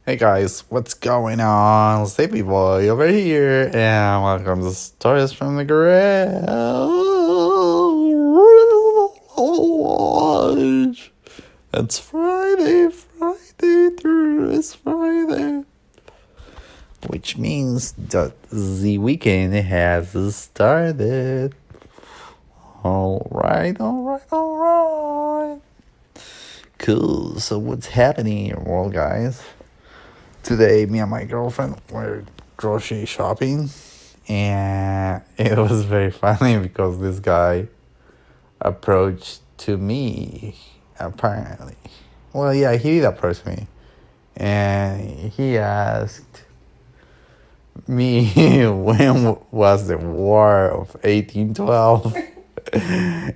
Hey guys, what's going on? Sleepy Boy over here, and welcome to Stories from the Garage. It's Friday, it's Friday. Which means that the weekend has started. Alright. Cool, so what's happening in your world, guys? Today, me and my girlfriend were grocery shopping, and it was very funny because this guy approached to me, apparently. Well, yeah, he did approach me, and he asked me when was the War of 1812.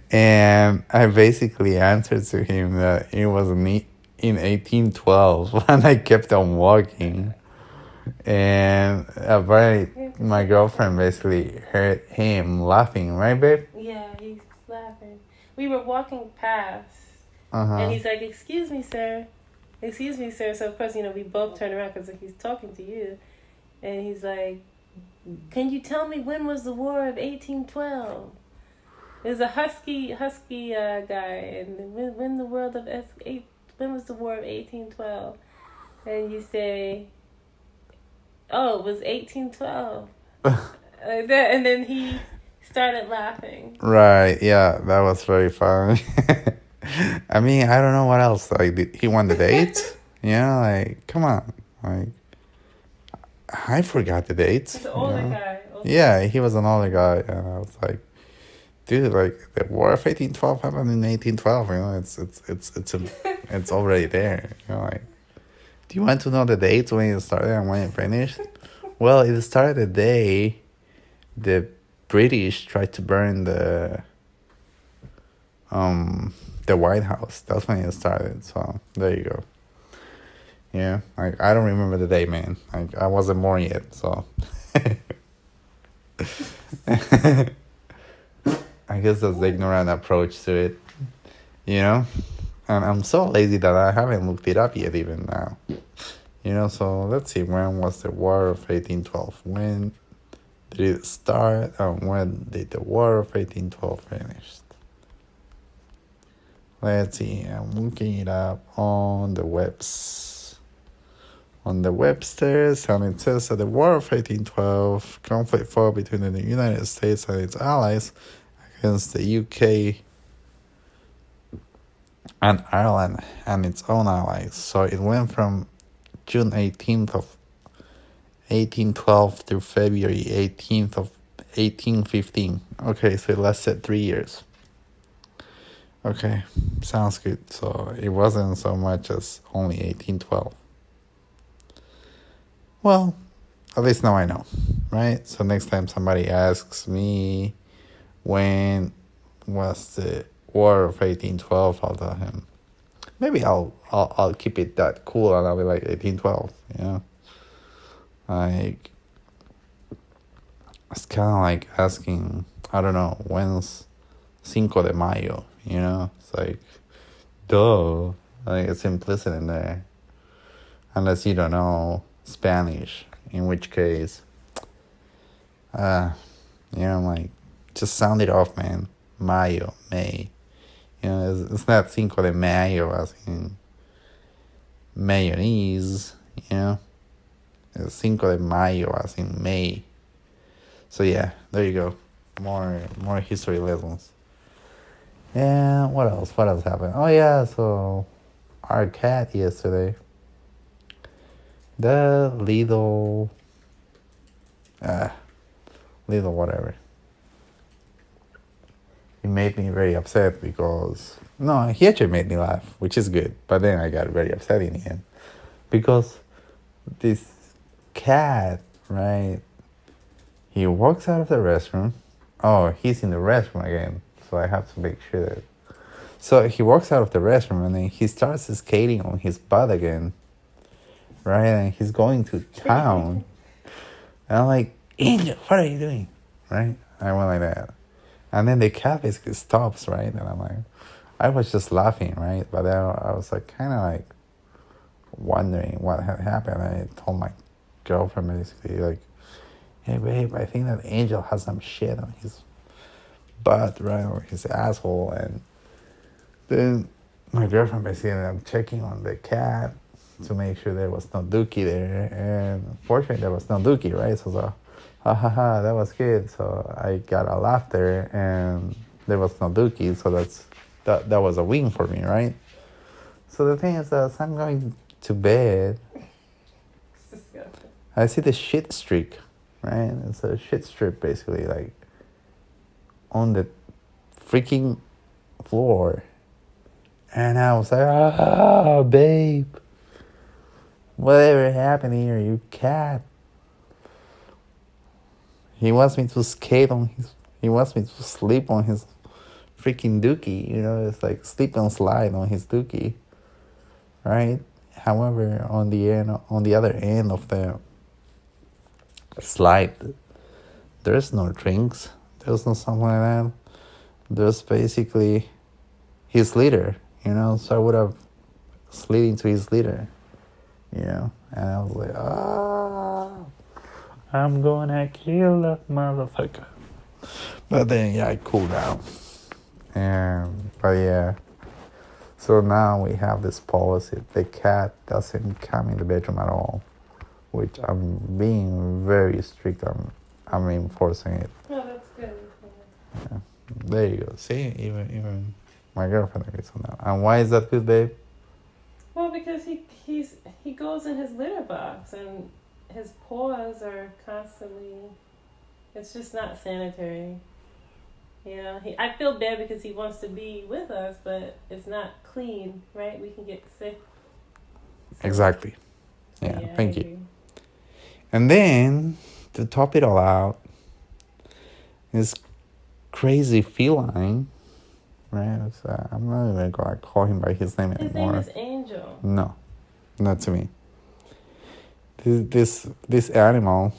And I basically answered to him that it was in 1812, and I kept on walking. And apparently, my girlfriend basically heard him laughing, right, babe? Yeah, he's laughing. We were walking past, Uh-huh. and he's like, "Excuse me, sir. Excuse me, sir." So, of course, we both turned around because he's talking to you. And he's like, "Can you tell me when was the War of 1812? There's a husky guy, and when was the War of 1812? And you say, "Oh, it was 1812." Like that, and then he started laughing. Right, yeah, that was very funny. I mean, I don't know what else. Like, he won the date? Like, come on. Like, I forgot the dates. He's an older guy. Yeah, he was an older guy, and I was like, dude, like the War of 1812 happened in 1812. It's already there. Like, do you want to know the dates when it started and when it finished? Well, it started the day the British tried to burn the White House. That's when it started. So there you go. Yeah, like I don't remember the day, man. Like I wasn't born yet, so. I guess that's the ignorant approach to it, And I'm so lazy that I haven't looked it up yet even now. So let's see, when was the War of 1812? When did it start, and when did the War of 1812 finish? Let's see, I'm looking it up on the webs. On the Webster's, and it says that the War of 1812 conflict fought between the United States and its allies against the UK and Ireland and its own allies. So it went from June 18th of 1812 through February 18th of 1815. Okay, so it lasted 3 years. Okay, sounds good. So it wasn't so much as only 1812. Well, at least now I know, right? So next time somebody asks me when was the War of 1812, I'll tell him. Maybe I'll keep it that cool, and I'll be like 1812. Like it's kind of like asking, I don't know, when's Cinco de Mayo. It's like, duh. Like it's implicit in there, unless you don't know Spanish, in which case, like just sound it off, man. Mayo, May. It's not Cinco de Mayo as in mayonnaise, It's Cinco de Mayo as in May. So yeah, there you go. More history lessons. And what else? What else happened? Oh yeah, so our cat yesterday, the little whatever. He made me very upset because no, he actually made me laugh, which is good. But then I got very upset in the end because this cat, right? He walks out of the restroom. Oh, he's in the restroom again, so I have to make sure that. So he walks out of the restroom and then he starts skating on his butt again, right? And he's going to town. And I'm like, Angel, what are you doing? Right? I went like that. And then the cat basically stops, right? And I'm like, I was just laughing, right? But then I was like, kind of like, wondering what had happened. I told my girlfriend basically like, "Hey babe, I think that Angel has some shit on his butt, right, or his asshole." And then my girlfriend basically ended up checking on the cat to make sure there was no dookie there, and fortunately there was no dookie, right? So, ha ha ha, that was good. So I got a laughter, and there was no dookie, so that was a win for me, right? So the thing is that as I'm going to bed, I see the shit streak, right? It's a shit strip basically, like on the freaking floor. And I was like, "Ah, babe, whatever happened here, you cat?" He wants me to skate on he wants me to sleep on his freaking dookie, it's like sleep and slide on his dookie, right? However, on the other end of the slide, there's no drinks, there's no something like that. There's basically his litter, so I would have slid into his litter, and I was like, I'm gonna kill that motherfucker. But then, I cooled down. But yeah. So now we have this policy. The cat doesn't come in the bedroom at all, which I'm being very strict on. I'm enforcing it. Oh, that's good. Yeah. There you go. See, even my girlfriend agrees on that. And why is that good, babe? Well, because he goes in his litter box and his paws are constantly. It's just not sanitary. I feel bad because he wants to be with us, but it's not clean, right? We can get sick. Exactly. Yeah, thank you. Agree. And then, to top it all out, this crazy feline, right? I'm not even going to call him by his name anymore. His name is Angel. No, not to me. This animal,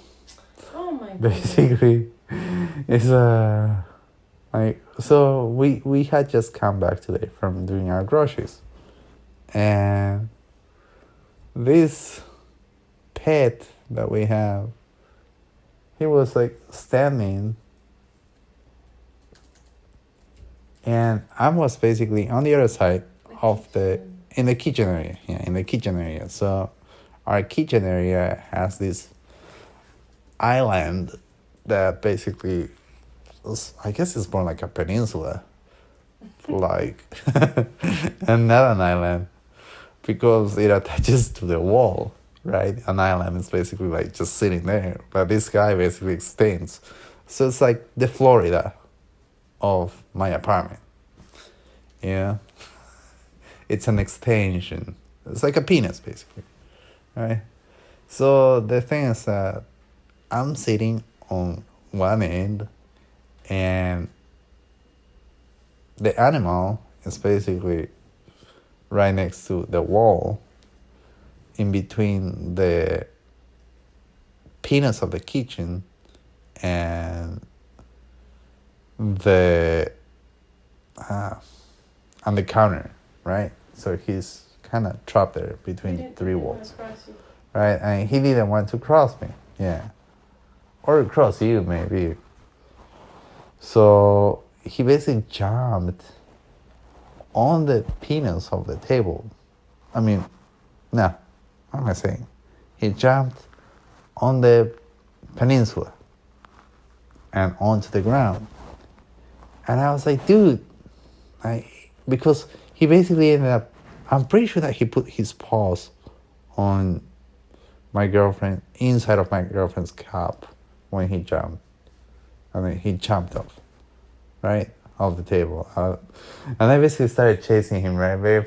oh my goodness, basically, is so we had just come back today from doing our groceries, and this pet that we have, he was like standing, and I was basically on the other side of in the kitchen area. Yeah, in the kitchen area. So our kitchen area has this island that basically, I guess it's more like a peninsula, like, and not an island, because it attaches to the wall, right? An island is basically like just sitting there, but this guy basically extends. So it's like the Florida of my apartment. Yeah. It's an extension. It's like a penis, basically, right? So the thing is that I'm sitting on one end, and the animal is basically right next to the wall, in between the penis of the kitchen and the counter, right? So he's kind of trapped there between the three walls, right? And he didn't want to cross me, yeah, or cross you maybe. So he basically jumped on the penis of the table. I mean, no, what am I saying? He jumped on the peninsula and onto the ground. And I was like, dude, because he basically ended up, I'm pretty sure that he put his paws on my girlfriend, inside of my girlfriend's cup when he jumped. I mean, he jumped off, right, off the table. And I basically started chasing him, right, babe?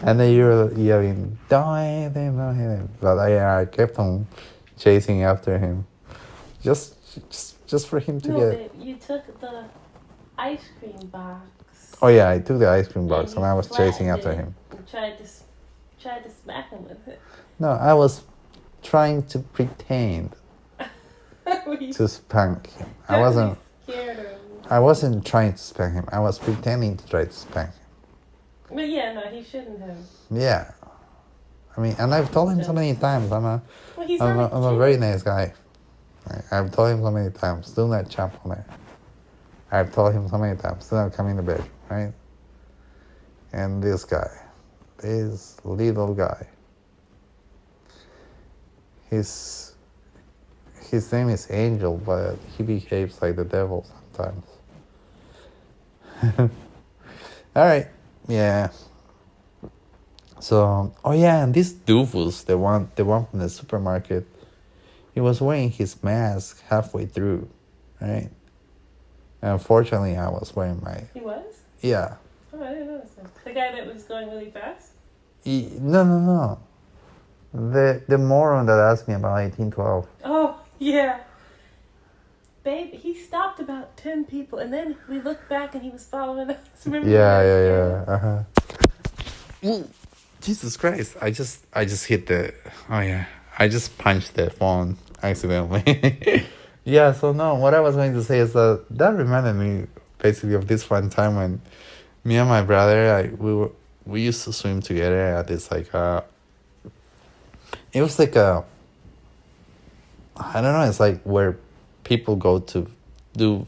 And then you were yelling, don't hit him. But I kept on chasing after him. Just for him to get... Babe, you took the ice cream box. Oh yeah, I took the ice cream box and I was chasing after him. And tried to smack him with it. No, I was trying to pretend to spank him. I wasn't trying to spank him. I was pretending to try to spank him. But yeah, no, he shouldn't have. Yeah. I mean, and I've told him so many times, Well, he's I'm not a very nice guy. I've told him so many times, do not jump on it. I've told him so many times, do not come in the bed, right? And this little guy, his name is Angel, but he behaves like the devil sometimes. All right, yeah. So, oh yeah, and this doofus, the one from the supermarket, he was wearing his mask halfway through, right? And unfortunately, I was wearing my. He was? Yeah. Oh, I didn't notice that. The guy that was going really fast? No. The moron that asked me about 1812. Oh, yeah. Babe, he stopped about 10 people, and then we looked back and he was following us. Remember? Yeah. Jesus Christ! I just hit the. Oh yeah, I just punched the phone accidentally. Yeah. So no, what I was going to say is that reminded me basically of this one time when me and my brother we used to swim together at this like it was like a. I don't know. It's like where people go to do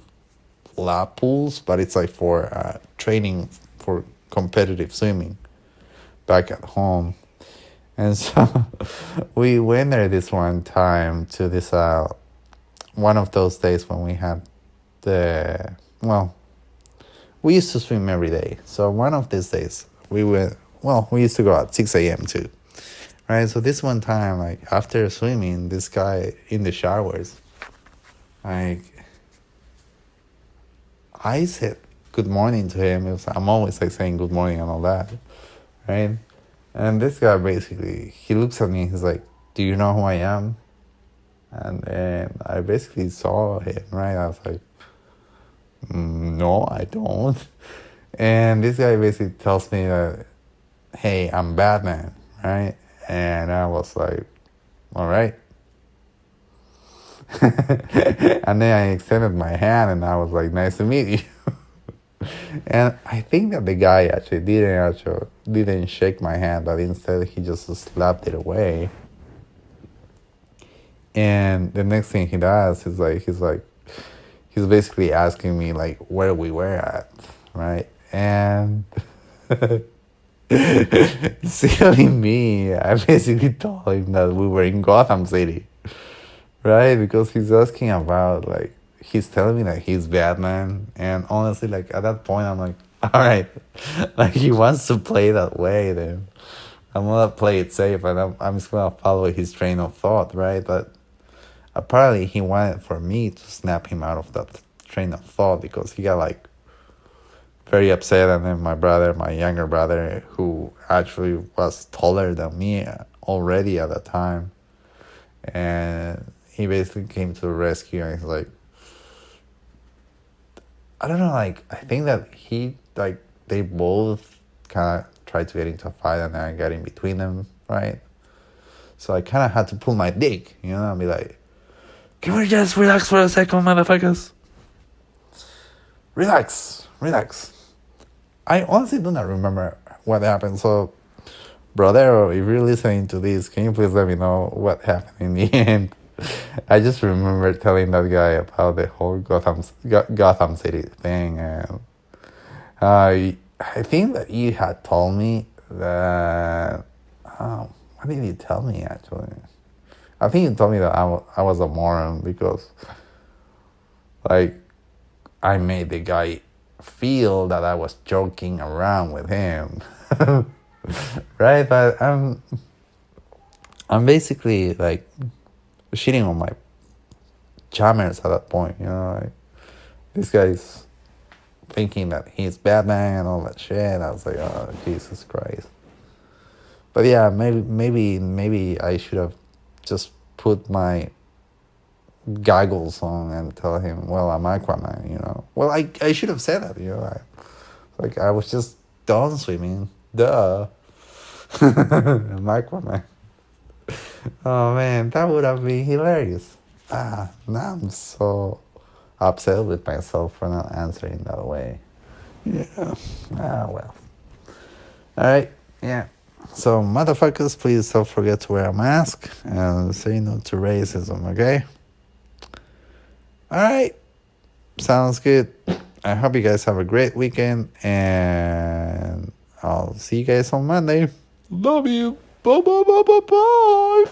lap pools, but it's like for training for competitive swimming back at home. And so we went there this one time to this one of those days when we had we used to swim every day. So one of these days we used to go at 6 a.m. too. Right, so this one time, like after swimming, this guy in the showers, like I said good morning to him. I'm always like saying good morning and all that, right? And this guy basically, he looks at me. He's like, "Do you know who I am?" And then I basically saw him, right? I was like, "No, I don't." And this guy basically tells me that, "Hey, I'm Batman," right? And I was like, all right. And then I extended my hand and I was like, nice to meet you. And I think that the guy actually didn't shake my hand, but instead he just slapped it away. And the next thing he does is he's basically asking me like where we were at, right? And silly me, I basically told him that we were in Gotham City, right? Because he's asking about like he's telling me that he's Batman, and honestly, like at that point, I'm like, all right, like he wants to play that way, then I'm gonna play it safe, and I'm just gonna follow his train of thought, right? But apparently, he wanted for me to snap him out of that train of thought because he got like very upset. And then my younger brother, who actually was taller than me already at the time, and he basically came to the rescue. And he's like, I don't know, like I think that they both kind of tried to get into a fight, and then I got in between them, right? So I kind of had to pull my dick, and be like, can we just relax for a second, motherfuckers? Relax. I honestly do not remember what happened. So, brother, if you're listening to this, can you please let me know what happened in the end? I just remember telling that guy about the whole Gotham City thing. And I think that you had told me that... what did you tell me, actually? I think you told me that I was a moron because, like, I made the guy feel that I was joking around with him, right? But I'm basically like shitting on my jammers at that point, like this guy's thinking that he's Batman and all that shit. I was like, oh Jesus Christ. But yeah, maybe I should have just put my goggles on and tell him, well, I'm Aquaman, Well, I should have said that, I was just done swimming. Duh. I'm Aquaman. Oh man, that would have been hilarious. Now I'm so upset with myself for not answering that way. Yeah. Well. Alright, yeah. So, motherfuckers, please don't forget to wear a mask and say no to racism, okay? Alright, sounds good. I hope you guys have a great weekend, and I'll see you guys on Monday. Love you. Bye, bye, bye, bye, bye.